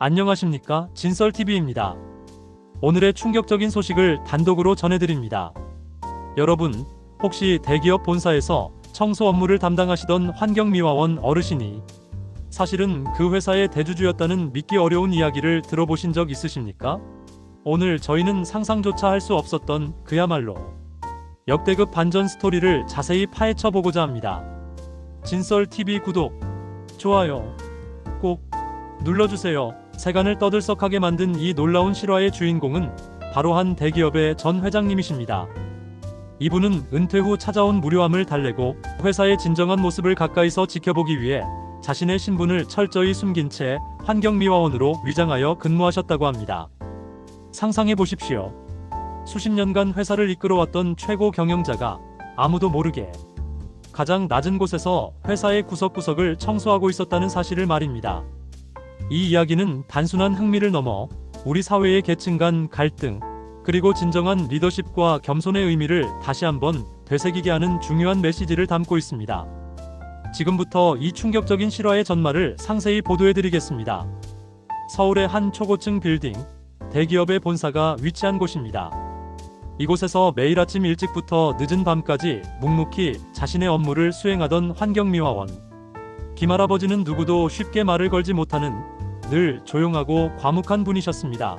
안녕하십니까? 진썰TV입니다. 오늘의 충격적인 소식을 단독으로 전해드립니다. 여러분, 혹시 대기업 본사에서 청소 업무를 담당하시던 환경미화원 어르신이 사실은 그 회사의 대주주였다는 믿기 어려운 이야기를 들어보신 적 있으십니까? 오늘 저희는 상상조차 할 수 없었던 그야말로 역대급 반전 스토리를 자세히 파헤쳐 보고자 합니다. 진썰TV 구독, 좋아요 꼭 눌러주세요. 세간을 떠들썩하게 만든 이 놀라운 실화의 주인공은 바로 한 대기업의 전 회장님이십니다. 이분은 은퇴 후 찾아온 무료함을 달래고 회사의 진정한 모습을 가까이서 지켜보기 위해 자신의 신분을 철저히 숨긴 채 환경미화원으로 위장하여 근무하셨다고 합니다. 상상해 보십시오. 수십 년간 회사를 이끌어왔던 최고 경영자가 아무도 모르게 가장 낮은 곳에서 회사의 구석구석을 청소하고 있었다는 사실을 말입니다. 이 이야기는 단순한 흥미를 넘어 우리 사회의 계층 간 갈등, 그리고 진정한 리더십과 겸손의 의미를 다시 한번 되새기게 하는 중요한 메시지를 담고 있습니다. 지금부터 이 충격적인 실화의 전말을 상세히 보도해드리겠습니다. 서울의 한 초고층 빌딩, 대기업의 본사가 위치한 곳입니다. 이곳에서 매일 아침 일찍부터 늦은 밤까지 묵묵히 자신의 업무를 수행하던 환경미화원 김할아버지는 누구도 쉽게 말을 걸지 못하는 늘 조용하고 과묵한 분이셨습니다.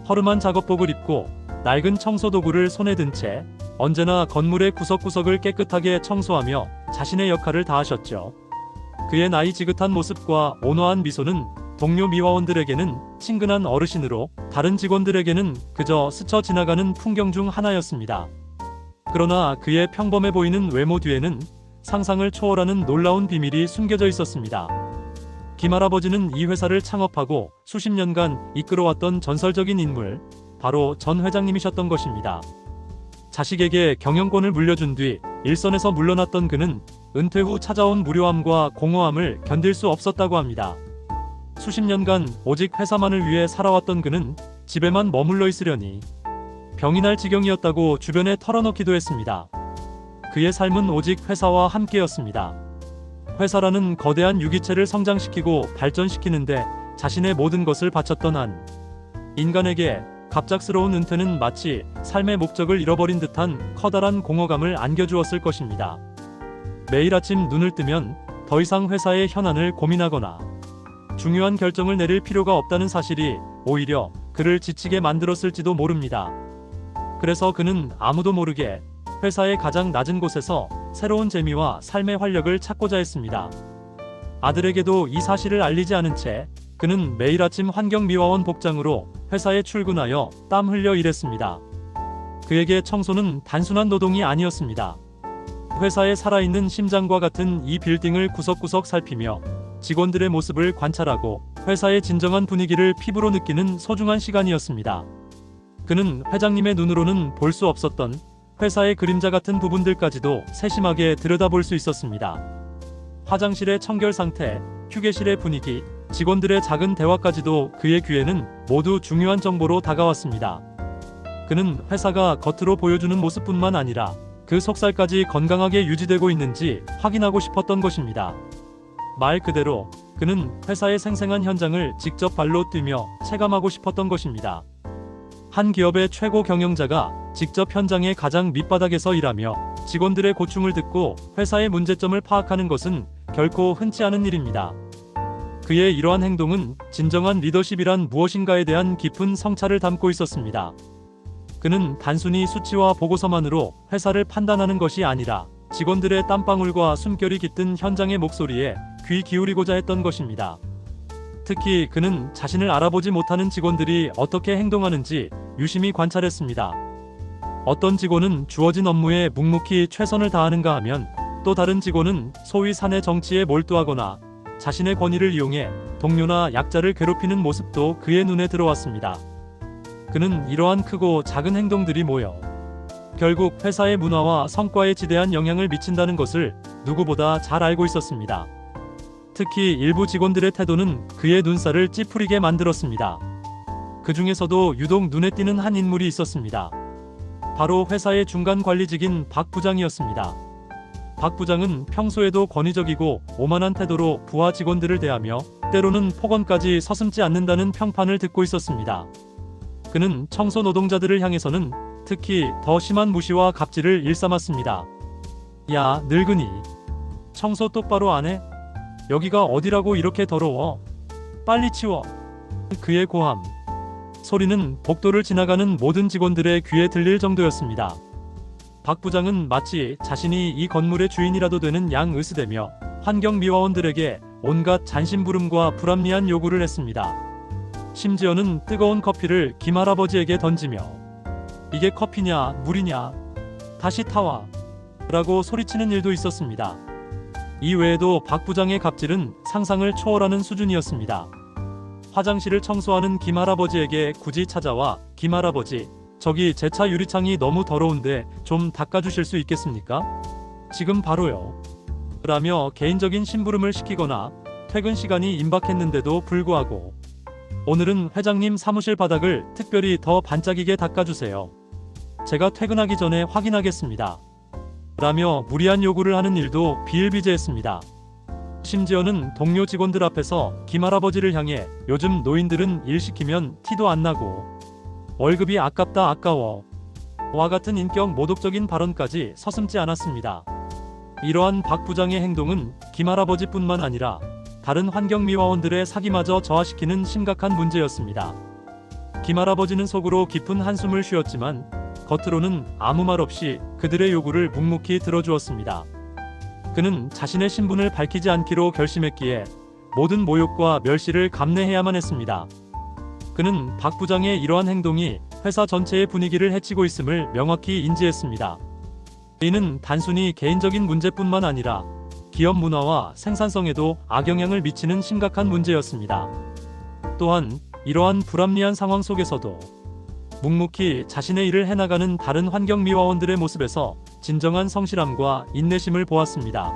허름한 작업복을 입고 낡은 청소도구를 손에 든 채 언제나 건물의 구석구석을 깨끗하게 청소하며 자신의 역할을 다하셨죠. 그의 나이 지긋한 모습과 온화한 미소는 동료 미화원들에게는 친근한 어르신으로, 다른 직원들에게는 그저 스쳐 지나가는 풍경 중 하나였습니다. 그러나 그의 평범해 보이는 외모 뒤에는 상상을 초월하는 놀라운 비밀이 숨겨져 있었습니다. 김할아버지는 이 회사를 창업하고 수십 년간 이끌어왔던 전설적인 인물, 바로 전 회장님이셨던 것입니다. 자식에게 경영권을 물려준 뒤 일선에서 물러났던 그는 은퇴 후 찾아온 무료함과 공허함을 견딜 수 없었다고 합니다. 수십 년간 오직 회사만을 위해 살아왔던 그는 집에만 머물러 있으려니 병이 날 지경이었다고 주변에 털어놓기도 했습니다. 그의 삶은 오직 회사와 함께였습니다. 회사라는 거대한 유기체를 성장시키고 발전시키는데 자신의 모든 것을 바쳤던 한 인간에게 갑작스러운 은퇴는 마치 삶의 목적을 잃어버린 듯한 커다란 공허감을 안겨주었을 것입니다. 매일 아침 눈을 뜨면 더 이상 회사의 현안을 고민하거나 중요한 결정을 내릴 필요가 없다는 사실이 오히려 그를 지치게 만들었을지도 모릅니다. 그래서 그는 아무도 모르게 회사의 가장 낮은 곳에서 새로운 재미와 삶의 활력을 찾고자 했습니다. 아들에게도 이 사실을 알리지 않은 채 그는 매일 아침 환경미화원 복장으로 회사에 출근하여 땀 흘려 일했습니다. 그에게 청소는 단순한 노동이 아니었습니다. 회사의 살아있는 심장과 같은 이 빌딩을 구석구석 살피며 직원들의 모습을 관찰하고 회사의 진정한 분위기를 피부로 느끼는 소중한 시간이었습니다. 그는 회장님의 눈으로는 볼 수 없었던 회사의 그림자 같은 부분들까지도 세심하게 들여다볼 수 있었습니다. 화장실의 청결 상태, 휴게실의 분위기, 직원들의 작은 대화까지도 그의 귀에는 모두 중요한 정보로 다가왔습니다. 그는 회사가 겉으로 보여주는 모습뿐만 아니라 그 속살까지 건강하게 유지되고 있는지 확인하고 싶었던 것입니다. 말 그대로 그는 회사의 생생한 현장을 직접 발로 뛰며 체감하고 싶었던 것입니다. 한 기업의 최고 경영자가 직접 현장의 가장 밑바닥에서 일하며 직원들의 고충을 듣고 회사의 문제점을 파악하는 것은 결코 흔치 않은 일입니다. 그의 이러한 행동은 진정한 리더십이란 무엇인가에 대한 깊은 성찰을 담고 있었습니다. 그는 단순히 수치와 보고서만으로 회사를 판단하는 것이 아니라 직원들의 땀방울과 숨결이 깃든 현장의 목소리에 귀 기울이고자 했던 것입니다. 특히 그는 자신을 알아보지 못하는 직원들이 어떻게 행동하는지 유심히 관찰했습니다. 어떤 직원은 주어진 업무에 묵묵히 최선을 다하는가 하면 또 다른 직원은 소위 사내 정치에 몰두하거나 자신의 권위를 이용해 동료나 약자를 괴롭히는 모습도 그의 눈에 들어왔습니다. 그는 이러한 크고 작은 행동들이 모여 결국 회사의 문화와 성과에 지대한 영향을 미친다는 것을 누구보다 잘 알고 있었습니다. 특히 일부 직원들의 태도는 그의 눈살을 찌푸리게 만들었습니다. 그 중에서도 유독 눈에 띄는 한 인물이 있었습니다. 바로 회사의 중간 관리직인 박 부장이었습니다. 박 부장은 평소에도 권위적이고 오만한 태도로 부하 직원들을 대하며 때로는 폭언까지 서슴지 않는다는 평판을 듣고 있었습니다. 그는 청소 노동자들을 향해서는 특히 더 심한 무시와 갑질을 일삼았습니다. 야, 늙은이. 청소 똑바로 안 해? 여기가 어디라고 이렇게 더러워? 빨리 치워. 그의 고함. 소리는 복도를 지나가는 모든 직원들의 귀에 들릴 정도였습니다. 박 부장은 마치 자신이 이 건물의 주인이라도 되는 양 으스대며 환경미화원들에게 온갖 잔심부름과 불합리한 요구를 했습니다. 심지어는 뜨거운 커피를 김할아버지에게 던지며 이게 커피냐 물이냐 다시 타와 라고 소리치는 일도 있었습니다. 이 외에도 박 부장의 갑질은 상상을 초월하는 수준이었습니다. 화장실을 청소하는 김할아버지에게 굳이 찾아와 김할아버지, 저기 제 차 유리창이 너무 더러운데 좀 닦아주실 수 있겠습니까? 지금 바로요. 라며 개인적인 심부름을 시키거나 퇴근 시간이 임박했는데도 불구하고 오늘은 회장님 사무실 바닥을 특별히 더 반짝이게 닦아주세요. 제가 퇴근하기 전에 확인하겠습니다. 라며 무리한 요구를 하는 일도 비일비재했습니다. 심지어는 동료 직원들 앞에서 김할아버지를 향해 요즘 노인들은 일 시키면 티도 안 나고 월급이 아깝다 아까워 와 같은 인격 모독적인 발언까지 서슴지 않았습니다. 이러한 박 부장의 행동은 김할아버지뿐만 아니라 다른 환경미화원들의 사기마저 저하시키는 심각한 문제였습니다. 김할아버지는 속으로 깊은 한숨을 쉬었지만 겉으로는 아무 말 없이 그들의 요구를 묵묵히 들어주었습니다. 그는 자신의 신분을 밝히지 않기로 결심했기에 모든 모욕과 멸시를 감내해야만 했습니다. 그는 박 부장의 이러한 행동이 회사 전체의 분위기를 해치고 있음을 명확히 인지했습니다. 이는 단순히 개인적인 문제뿐만 아니라 기업 문화와 생산성에도 악영향을 미치는 심각한 문제였습니다. 또한 이러한 불합리한 상황 속에서도 묵묵히 자신의 일을 해나가는 다른 환경미화원들의 모습에서 진정한 성실함과 인내심을 보았습니다.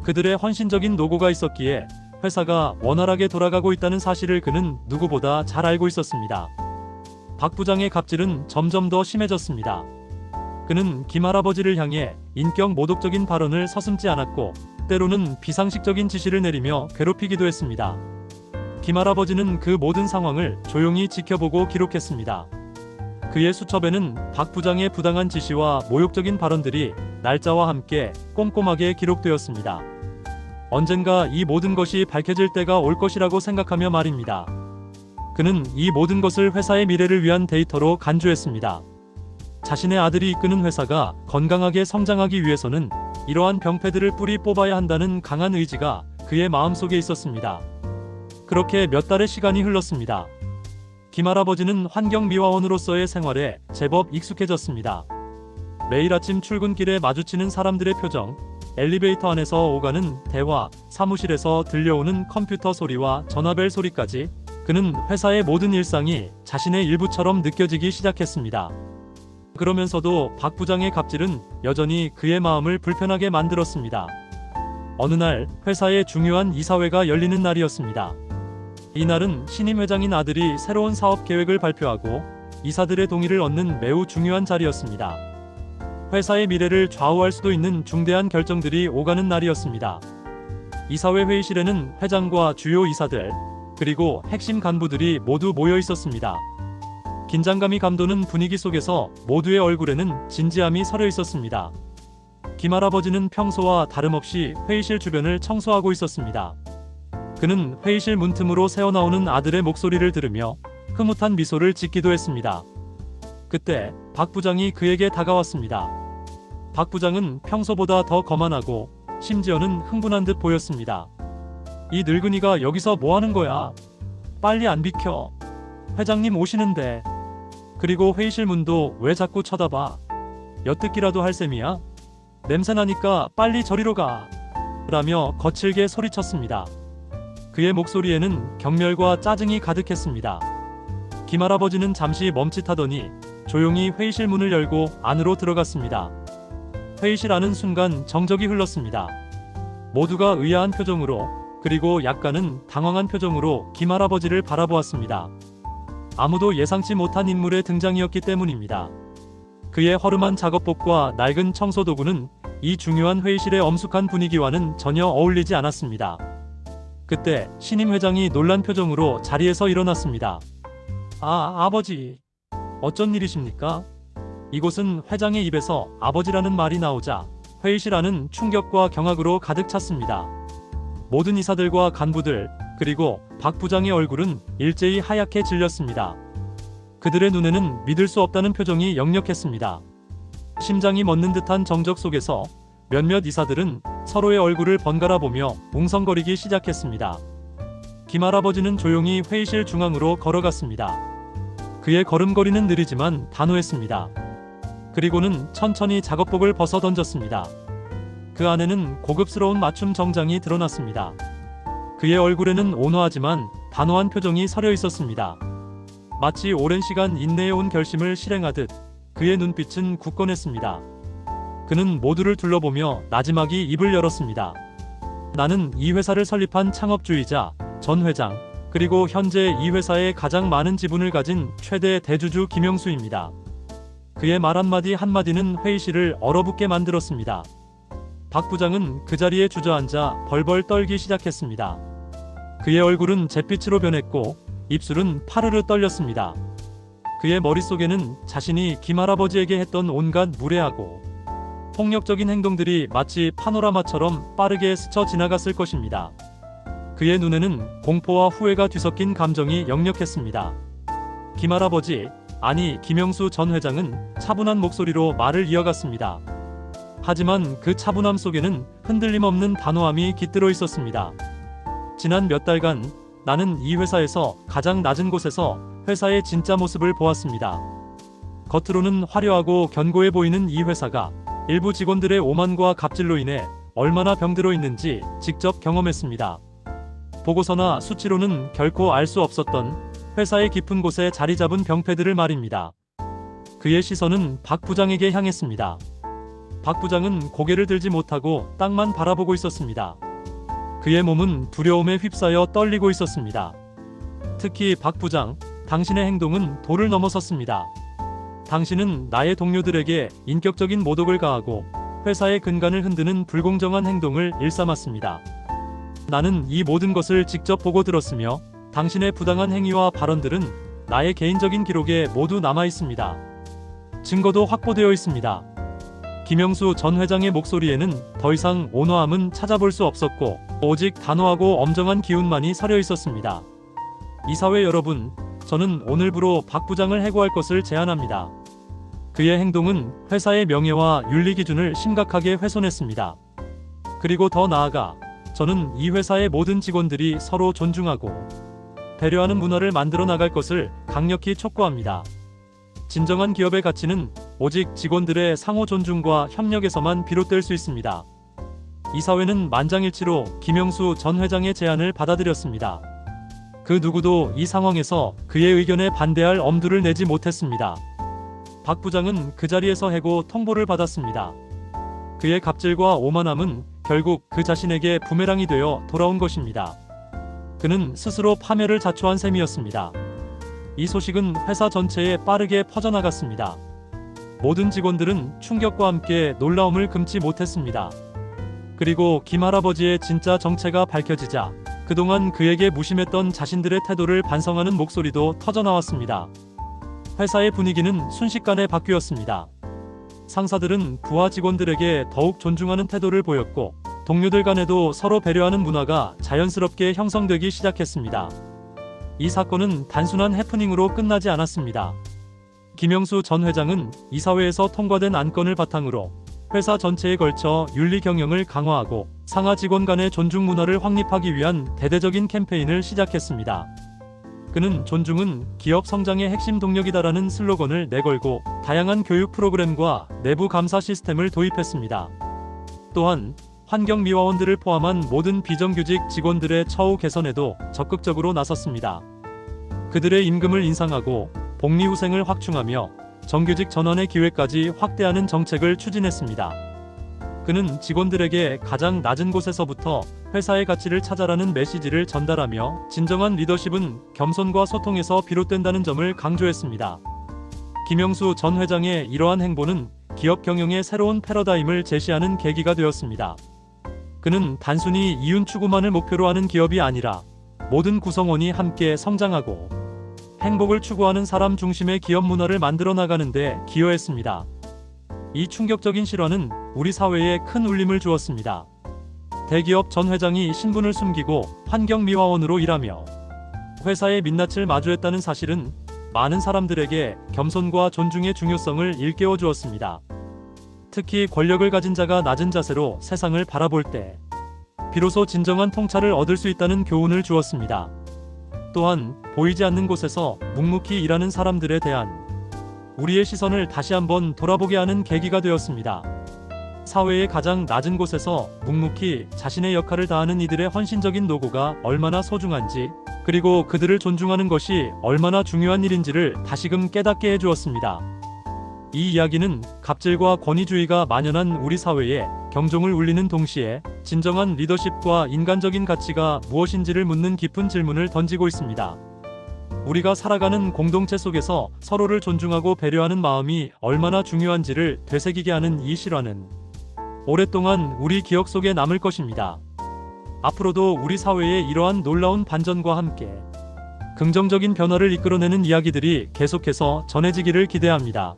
그들의 헌신적인 노고가 있었기에 회사가 원활하게 돌아가고 있다는 사실을 그는 누구보다 잘 알고 있었습니다. 박 부장의 갑질은 점점 더 심해졌습니다. 그는 김할아버지를 향해 인격 모독적인 발언을 서슴지 않았고 때로는 비상식적인 지시를 내리며 괴롭히기도 했습니다. 김할아버지는 그 모든 상황을 조용히 지켜보고 기록했습니다. 그의 수첩에는 박 부장의 부당한 지시와 모욕적인 발언들이 날짜와 함께 꼼꼼하게 기록되었습니다. 언젠가 이 모든 것이 밝혀질 때가 올 것이라고 생각하며 말입니다. 그는 이 모든 것을 회사의 미래를 위한 데이터로 간주했습니다. 자신의 아들이 이끄는 회사가 건강하게 성장하기 위해서는 이러한 병폐들을 뿌리 뽑아야 한다는 강한 의지가 그의 마음속에 있었습니다. 그렇게 몇 달의 시간이 흘렀습니다. 김할아버지는 환경미화원으로서의 생활에 제법 익숙해졌습니다. 매일 아침 출근길에 마주치는 사람들의 표정, 엘리베이터 안에서 오가는 대화, 사무실에서 들려오는 컴퓨터 소리와 전화벨 소리까지 그는 회사의 모든 일상이 자신의 일부처럼 느껴지기 시작했습니다. 그러면서도 박 부장의 갑질은 여전히 그의 마음을 불편하게 만들었습니다. 어느 날 회사의 중요한 이사회가 열리는 날이었습니다. 이날은 신임 회장인 아들이 새로운 사업 계획을 발표하고 이사들의 동의를 얻는 매우 중요한 자리였습니다. 회사의 미래를 좌우할 수도 있는 중대한 결정들이 오가는 날이었습니다. 이사회 회의실에는 회장과 주요 이사들, 그리고 핵심 간부들이 모두 모여 있었습니다. 긴장감이 감도는 분위기 속에서 모두의 얼굴에는 진지함이 서려 있었습니다. 김할아버지는 평소와 다름없이 회의실 주변을 청소하고 있었습니다. 그는 회의실 문틈으로 새어나오는 아들의 목소리를 들으며 흐뭇한 미소를 짓기도 했습니다. 그때 박 부장이 그에게 다가왔습니다. 박 부장은 평소보다 더 거만하고 심지어는 흥분한 듯 보였습니다. 이 늙은이가 여기서 뭐 하는 거야? 빨리 안 비켜. 회장님 오시는데. 그리고 회의실 문도 왜 자꾸 쳐다봐? 엿듣기라도 할 셈이야? 냄새나니까 빨리 저리로 가. 라며 거칠게 소리쳤습니다. 그의 목소리에는 경멸과 짜증이 가득했습니다. 김할아버지는 잠시 멈칫하더니 조용히 회의실 문을 열고 안으로 들어갔습니다. 회의실 안은 순간 정적이 흘렀습니다. 모두가 의아한 표정으로 그리고 약간은 당황한 표정으로 김할아버지를 바라보았습니다. 아무도 예상치 못한 인물의 등장이었기 때문입니다. 그의 허름한 작업복과 낡은 청소도구는 이 중요한 회의실의 엄숙한 분위기와는 전혀 어울리지 않았습니다. 그때 신임 회장이 놀란 표정으로 자리에서 일어났습니다. 아버지. 어쩐 일이십니까? 이곳은 회장의 입에서 아버지라는 말이 나오자 회의실 안은 충격과 경악으로 가득 찼습니다. 모든 이사들과 간부들, 그리고 박 부장의 얼굴은 일제히 하얗게 질렸습니다. 그들의 눈에는 믿을 수 없다는 표정이 역력했습니다. 심장이 멎는 듯한 정적 속에서 몇몇 이사들은 서로의 얼굴을 번갈아 보며 웅성거리기 시작했습니다. 김할아버지는 조용히 회의실 중앙으로 걸어갔습니다. 그의 걸음걸이는 느리지만 단호했습니다. 그리고는 천천히 작업복을 벗어 던졌습니다. 그 안에는 고급스러운 맞춤 정장이 드러났습니다. 그의 얼굴에는 온화하지만 단호한 표정이 서려 있었습니다. 마치 오랜 시간 인내해온 결심을 실행하듯 그의 눈빛은 굳건했습니다. 그는 모두를 둘러보며 나지막이 입을 열었습니다. 나는 이 회사를 설립한 창업주이자 전 회장, 그리고 현재 이 회사의 가장 많은 지분을 가진 최대 대주주 김영수입니다. 그의 말 한마디 한마디는 회의실을 얼어붙게 만들었습니다. 박 부장은 그 자리에 주저앉아 벌벌 떨기 시작했습니다. 그의 얼굴은 잿빛으로 변했고 입술은 파르르 떨렸습니다. 그의 머릿속에는 자신이 김할아버지에게 했던 온갖 무례하고 폭력적인 행동들이 마치 파노라마처럼 빠르게 스쳐 지나갔을 것입니다. 그의 눈에는 공포와 후회가 뒤섞인 감정이 역력했습니다. 김할아버지, 아니 김영수 전 회장은 차분한 목소리로 말을 이어갔습니다. 하지만 그 차분함 속에는 흔들림 없는 단호함이 깃들어 있었습니다. 지난 몇 달간 나는 이 회사에서 가장 낮은 곳에서 회사의 진짜 모습을 보았습니다. 겉으로는 화려하고 견고해 보이는 이 회사가 일부 직원들의 오만과 갑질로 인해 얼마나 병들어 있는지 직접 경험했습니다. 보고서나 수치로는 결코 알 수 없었던 회사의 깊은 곳에 자리 잡은 병폐들을 말입니다. 그의 시선은 박 부장에게 향했습니다. 박 부장은 고개를 들지 못하고 땅만 바라보고 있었습니다. 그의 몸은 두려움에 휩싸여 떨리고 있었습니다. 특히 박 부장, 당신의 행동은 도를 넘어섰습니다. 당신은 나의 동료들에게 인격적인 모독을 가하고 회사의 근간을 흔드는 불공정한 행동을 일삼았습니다. 나는 이 모든 것을 직접 보고 들었으며 당신의 부당한 행위와 발언들은 나의 개인적인 기록에 모두 남아 있습니다. 증거도 확보되어 있습니다. 김영수 전 회장의 목소리에는 더 이상 온화함은 찾아볼 수 없었고 오직 단호하고 엄정한 기운만이 서려 있었습니다. 이사회 여러분, 저는 오늘부로 박 부장을 해고할 것을 제안합니다. 그의 행동은 회사의 명예와 윤리 기준을 심각하게 훼손했습니다. 그리고 더 나아가 저는 이 회사의 모든 직원들이 서로 존중하고 배려하는 문화를 만들어 나갈 것을 강력히 촉구합니다. 진정한 기업의 가치는 오직 직원들의 상호 존중과 협력에서만 비롯될 수 있습니다. 이사회는 만장일치로 김영수 전 회장의 제안을 받아들였습니다. 그 누구도 이 상황에서 그의 의견에 반대할 엄두를 내지 못했습니다. 박 부장은 그 자리에서 해고 통보를 받았습니다. 그의 갑질과 오만함은 결국 그 자신에게 부메랑이 되어 돌아온 것입니다. 그는 스스로 파멸을 자초한 셈이었습니다. 이 소식은 회사 전체에 빠르게 퍼져나갔습니다. 모든 직원들은 충격과 함께 놀라움을 금치 못했습니다. 그리고 김할아버지의 진짜 정체가 밝혀지자 그동안 그에게 무심했던 자신들의 태도를 반성하는 목소리도 터져나왔습니다. 회사의 분위기는 순식간에 바뀌었습니다. 상사들은 부하 직원들에게 더욱 존중하는 태도를 보였고 동료들 간에도 서로 배려하는 문화가 자연스럽게 형성되기 시작했습니다. 이 사건은 단순한 해프닝으로 끝나지 않았습니다. 김영수 전 회장은 이사회에서 통과된 안건을 바탕으로 회사 전체에 걸쳐 윤리 경영을 강화하고 상하 직원 간의 존중 문화를 확립하기 위한 대대적인 캠페인을 시작했습니다. 그는 존중은 기업 성장의 핵심 동력이다라는 슬로건을 내걸고 다양한 교육 프로그램과 내부 감사 시스템을 도입했습니다. 또한 환경미화원들을 포함한 모든 비정규직 직원들의 처우 개선에도 적극적으로 나섰습니다. 그들의 임금을 인상하고 복리후생을 확충하며 정규직 전환의 기회까지 확대하는 정책을 추진했습니다. 그는 직원들에게 가장 낮은 곳에서부터 회사의 가치를 찾아라는 메시지를 전달하며 진정한 리더십은 겸손과 소통에서 비롯된다는 점을 강조했습니다. 김영수 전 회장의 이러한 행보는 기업 경영의 새로운 패러다임을 제시하는 계기가 되었습니다. 그는 단순히 이윤 추구만을 목표로 하는 기업이 아니라 모든 구성원이 함께 성장하고 행복을 추구하는 사람 중심의 기업 문화를 만들어 나가는 데 기여했습니다. 이 충격적인 실화는 우리 사회에 큰 울림을 주었습니다. 대기업 전 회장이 신분을 숨기고 환경미화원으로 일하며 회사의 민낯을 마주했다는 사실은 많은 사람들에게 겸손과 존중의 중요성을 일깨워 주었습니다. 특히 권력을 가진 자가 낮은 자세로 세상을 바라볼 때 비로소 진정한 통찰을 얻을 수 있다는 교훈을 주었습니다. 또한 보이지 않는 곳에서 묵묵히 일하는 사람들에 대한 우리의 시선을 다시 한번 돌아보게 하는 계기가 되었습니다. 사회의 가장 낮은 곳에서 묵묵히 자신의 역할을 다하는 이들의 헌신적인 노고가 얼마나 소중한지, 그리고 그들을 존중하는 것이 얼마나 중요한 일인지를 다시금 깨닫게 해주었습니다. 이 이야기는 갑질과 권위주의가 만연한 우리 사회에 경종을 울리는 동시에 진정한 리더십과 인간적인 가치가 무엇인지를 묻는 깊은 질문을 던지고 있습니다. 우리가 살아가는 공동체 속에서 서로를 존중하고 배려하는 마음이 얼마나 중요한지를 되새기게 하는 이 실화는 오랫동안 우리 기억 속에 남을 것입니다. 앞으로도 우리 사회의 이러한 놀라운 반전과 함께 긍정적인 변화를 이끌어내는 이야기들이 계속해서 전해지기를 기대합니다.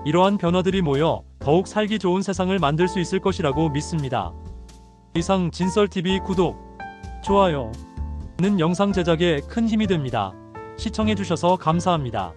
이러한 변화들이 모여 더욱 살기 좋은 세상을 만들 수 있을 것이라고 믿습니다. 이상 진썰TV 구독, 좋아요는 영상 제작에 큰 힘이 됩니다. 시청해주셔서 감사합니다.